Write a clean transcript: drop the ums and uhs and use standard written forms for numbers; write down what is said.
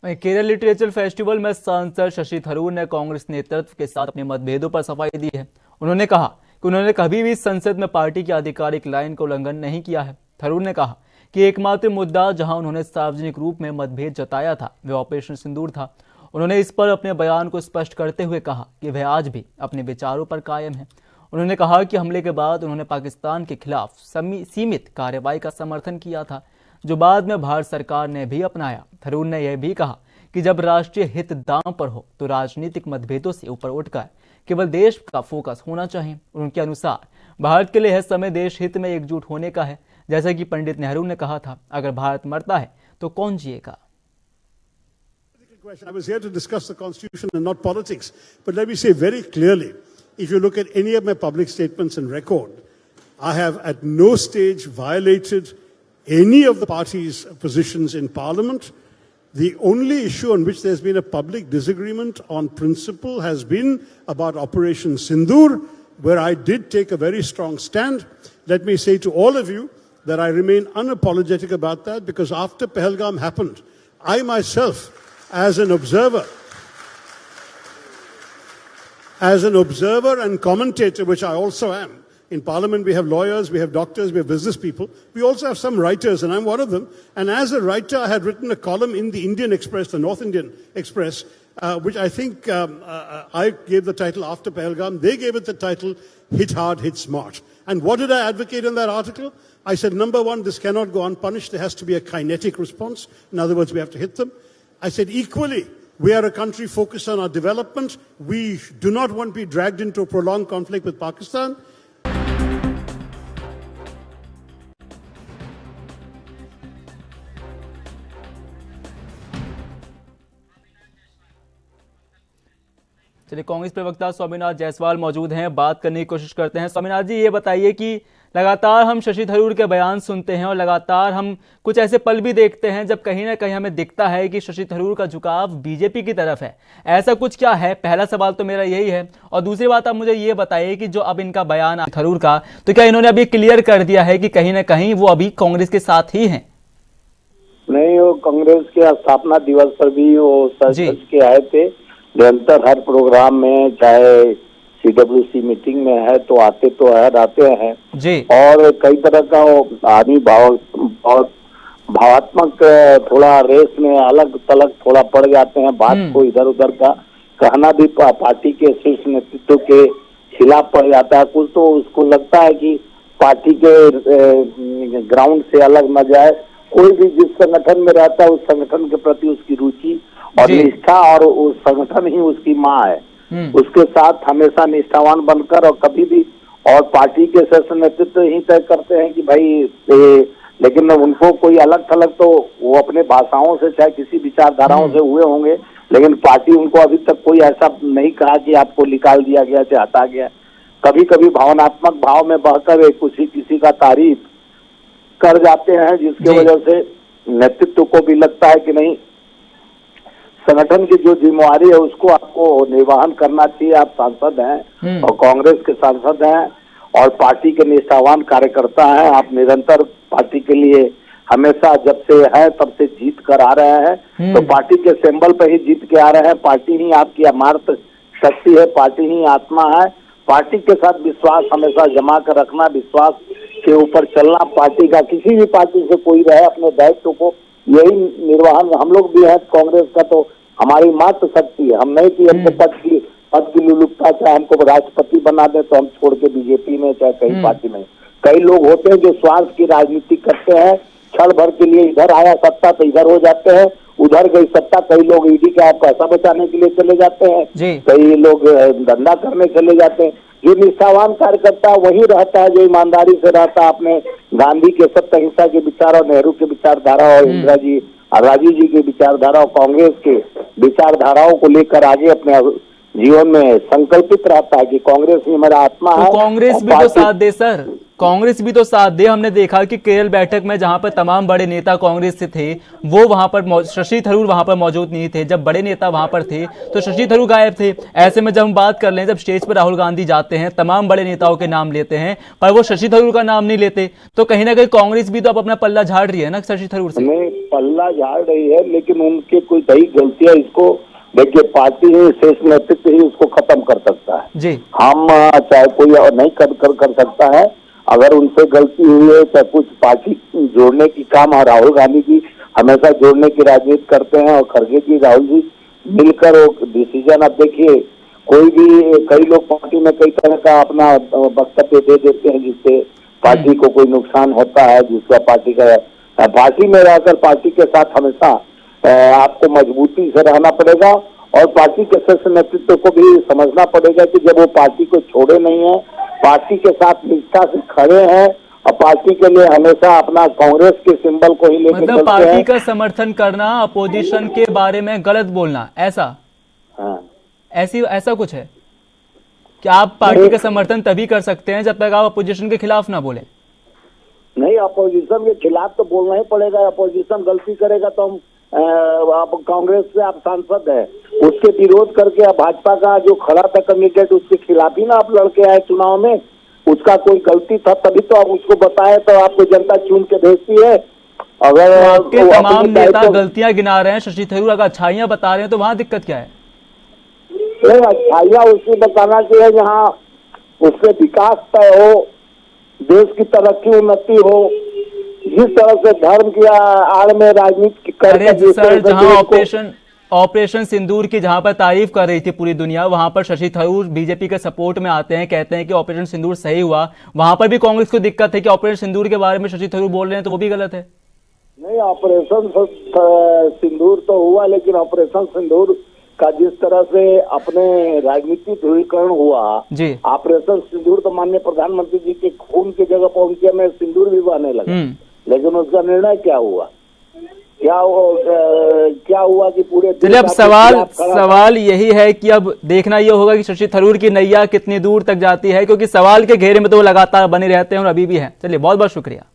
वहीं Kerala literature festival में सांसद शशि थरूर ने कांग्रेस नेतृत्व के साथ अपने मतभेदों पर सफाई दी है। उन्होंने कहा कि उन्होंने कभी भी संसद में पार्टी की आधिकारिक लाइन का उल्लंघन नहीं किया है। थरूर ने कहा कि एकमात्र मुद्दा जहां उन्होंने सार्वजनिक रूप में मतभेद जताया था वह ऑपरेशन सिंदूर था। उन्होंने इस पर अपने बयान को स्पष्ट करते हुए कहा कि वह आज भी अपने विचारों पर कायम है। उन्होंने कहा कि हमले के बाद उन्होंने पाकिस्तान के खिलाफ सीमित कार्रवाई का समर्थन किया था, जो बाद में भारत सरकार ने भी अपनाया। थरूर ने यह भी कहा कि जब राष्ट्रीय हित दांव पर हो तो राजनीतिक मतभेदों से ऊपर उठकर केवल देश का फोकस होना चाहिए। उनके अनुसार भारत के लिए यह समय देश हित में एकजुट होने का है। जैसा कि पंडित नेहरू ने कहा था, अगर भारत मरता है तो कौन जिएगा। I was here to discuss the Constitution and not politics. But let me say very clearly, if you look at any of my public statements and record, I have at no stage violated any of the party's positions in Parliament. The only issue on which there's been a public disagreement on principle has been about Operation Sindoor, where I did take a very strong stand. Let me say to all of you that I remain unapologetic about that, because after Pahalgam happened, I myself, as an observer and commentator, which I also am. In Parliament, we have lawyers, we have doctors, we have business people. We also have some writers, and I'm one of them. And as a writer, I had written a column in the Indian Express, the North Indian Express, which I think I gave the title After Pahalgam. They gave it the title Hit Hard, Hit Smart. And what did I advocate in that article? I said, number one, this cannot go unpunished. There has to be a kinetic response. In other words, we have to hit them. I said, equally, we are a country focused on our development. We do not want to be dragged into a prolonged conflict with Pakistan. चलिए, कांग्रेस प्रवक्ता स्वामीनाथ जायसवाल मौजूद हैं, बात करने की कोशिश करते हैं। स्वामीनाथ जी, ये बताइए कि लगातार हम शशि थरूर के बयान सुनते हैं और लगातार हम कुछ ऐसे पल भी देखते हैं जब कहीं ना कहीं हमें दिखता है कि शशि थरूर का झुकाव बीजेपी की तरफ है। ऐसा कुछ क्या है? पहला सवाल तो मेरा यही है। और दूसरी बात, आप मुझे ये बताइए कि जो अब इनका बयान थरूर का, तो क्या इन्होंने अभी क्लियर कर दिया है कि कहीं ना कहीं वो अभी कांग्रेस के साथ ही है? नहीं, वो कांग्रेस के स्थापना दिवस पर भी वो सच के आए थे। निरंतर हर प्रोग्राम में, चाहे CWC मीटिंग में है तो आते हैं जी। और कई तरह का आदमी बहुत भावात्मक थोड़ा रेस में अलग तलग थोड़ा पड़ जाते हैं। बात को इधर उधर का कहना भी पार्टी के शीर्ष नेतृत्व के खिलाफ पड़ जाता है। कुछ तो उसको लगता है कि पार्टी के ग्राउंड से अलग न जाए। कोई भी जिस संगठन में रहता है उस संगठन के प्रति उसकी रुचि और निष्ठा, और उस संगठन ही उसकी माँ है। उसके साथ हमेशा निष्ठावान बनकर, और कभी भी, और पार्टी के शीर्ष नेतृत्व ही तय करते हैं कि भाई लेकिन उनको कोई अलग थलग तो वो अपने भाषाओं से चाहे किसी विचारधाराओं से हुए होंगे, लेकिन पार्टी उनको अभी तक कोई ऐसा नहीं कहा कि आपको निकाल दिया गया, चाहे हटा गया। कभी कभी भावनात्मक भाव में बहकर किसी का तारीफ कर जाते हैं, जिसकी वजह से नेतृत्व को भी लगता है कि नहीं, संगठन की जो जिम्मेवारी है उसको आपको निर्वहन करना चाहिए। आप सांसद हैं और कांग्रेस के सांसद हैं और पार्टी के निष्ठावान कार्यकर्ता हैं। आप निरंतर पार्टी के लिए हमेशा, जब से है तब से जीत कर आ रहे हैं, तो पार्टी के सिंबल पर ही जीत के आ रहे हैं। पार्टी ही आपकी अमूर्त शक्ति है, पार्टी ही आत्मा है। पार्टी के साथ विश्वास हमेशा जमा कर रखना, विश्वास के ऊपर चलना, पार्टी का किसी भी पार्टी से कोई रहे अपने दायित्व को, यही निर्वहन हम लोग भी है। कांग्रेस का तो हमारी मात्र शक्ति है। हम नहीं कि हमको पद की लुलुपता, चाहे हमको राष्ट्रपति बना दे तो हम छोड़ के बीजेपी में, चाहे कहीं पार्टी में। कई लोग होते हैं जो स्वार्थ की राजनीति करते हैं, क्षण भर के लिए इधर आया सत्ता तो इधर हो जाते हैं, उधर गई सत्ता, कई लोग ईडी का पैसा बचाने के लिए चले जाते हैं, कई लोग धंधा करने चले जाते हैं। जो निष्ठावान कार्यकर्ता वही रहता है, जो ईमानदारी से रहता है, अपने गांधी के सत्य अहिंसा के विचार और नेहरू के विचारधारा और इंदिरा जी और राजीव जी के विचारधारा और कांग्रेस के विचारधाराओं को लेकर आगे अपने जीवन में संकल्पित रहता है कि कांग्रेस ही हमारा आत्मा है। कांग्रेस भी तो साथ दे सर, कांग्रेस भी तो साथ दे। हमने देखा कि केरल बैठक में जहां पर तमाम बड़े नेता कांग्रेस से थे, वो वहां पर शशि थरूर वहां पर मौजूद नहीं थे। जब बड़े नेता वहां पर थे तो शशि थरूर गायब थे। ऐसे में जब हम बात कर लें, जब स्टेज पर राहुल गांधी जाते हैं, तमाम बड़े नेताओं के नाम लेते हैं, पर वो शशि थरूर का नाम नहीं लेते, तो कहीं ना कहीं कांग्रेस भी तो अब अपना पल्ला झाड़ रही है ना शशि थरूर से। नहीं, पल्ला झाड़ रही है, लेकिन उनके कोई सही गलतियां, इसको देखिए, पार्टी ही शीर्ष नेतृत्व ही उसको खत्म कर सकता है जी। हम चाहे कोई और नहीं कर सकता है। अगर उनसे गलती हुई है तो कुछ पार्टी जोड़ने की काम, राहुल गांधी जी हमेशा जोड़ने की राजनीति करते हैं और खड़गे जी, राहुल जी मिलकर वो डिसीजन, अब देखिए कोई भी, कई लोग पार्टी में कई तरह का अपना वक्तव्य दे देते हैं जिससे पार्टी को कोई नुकसान होता है, जिसका पार्टी में रहकर पार्टी के साथ हमेशा आपको मजबूती से रहना पड़ेगा और पार्टी के शीर्ष नेतृत्व को भी समझना पड़ेगा कि जब वो पार्टी को छोड़े नहीं है, पार्टी के साथ निष्ठा से खड़े हैं और पार्टी के लिए हमेशा अपना कांग्रेस के सिंबल को ही लेकर मतलब पार्टी का समर्थन करना, अपोजिशन के बारे में गलत बोलना, ऐसा? हाँ, ऐसा कुछ है कि आप पार्टी का समर्थन तभी कर सकते हैं जब तक आप अपोजिशन के खिलाफ ना बोले? नहीं, अपोजिशन के खिलाफ तो बोलना ही पड़ेगा। अपोजिशन गलती करेगा तो हम आप कांग्रेस से आप सांसद है, उसके विरोध करके आप भाजपा का जो खड़ा था कैंडिडेट, उसके खिलाफ ही ना आप लड़के आए चुनाव में। उसका कोई गलती था तभी तो आप उसको बताए, तो आपको जनता चुन के भेजती है। अगर आपके तमाम नेता गलतियां गिना रहे हैं, शशि थरूर अगर अच्छाइयां बता रहे हैं, तो वहां दिक्कत क्या है? अच्छाइयां उसको बताना चाहिए जहाँ उससे विकास तय हो, देश की तरक्की उन्नति हो। जिस तरह से धर्म की आड़ में राजनीति अरे सर, जहां ऑपरेशन सिंदूर की जहां पर तारीफ कर रही थी पूरी दुनिया, वहां पर शशि थरूर बीजेपी के सपोर्ट में आते हैं, कहते हैं कि ऑपरेशन सिंदूर सही हुआ। वहां पर भी कांग्रेस को दिक्कत है कि ऑपरेशन सिंदूर के बारे में शशि थरूर बोल रहे हैं, तो वो भी गलत है। नहीं, ऑपरेशन सिंदूर तो हुआ, लेकिन ऑपरेशन सिंदूर का जिस तरह से अपने राजनीतिक ध्रुवीकरण हुआ जी, ऑपरेशन सिंदूर तो माननीय प्रधानमंत्री जी के खून की जगह पर उनके में सिंदूर भी बहने लगा। लेकिन उसका निर्णय क्या हुआ? क्या हुआ कि पूरे चलिए, अब सवाल यही है कि अब देखना ये होगा कि शशि थरूर की नैया कितनी दूर तक जाती है, क्योंकि सवाल के घेरे में तो वो लगातार बने रहते हैं और अभी भी है। चलिए, बहुत बहुत शुक्रिया।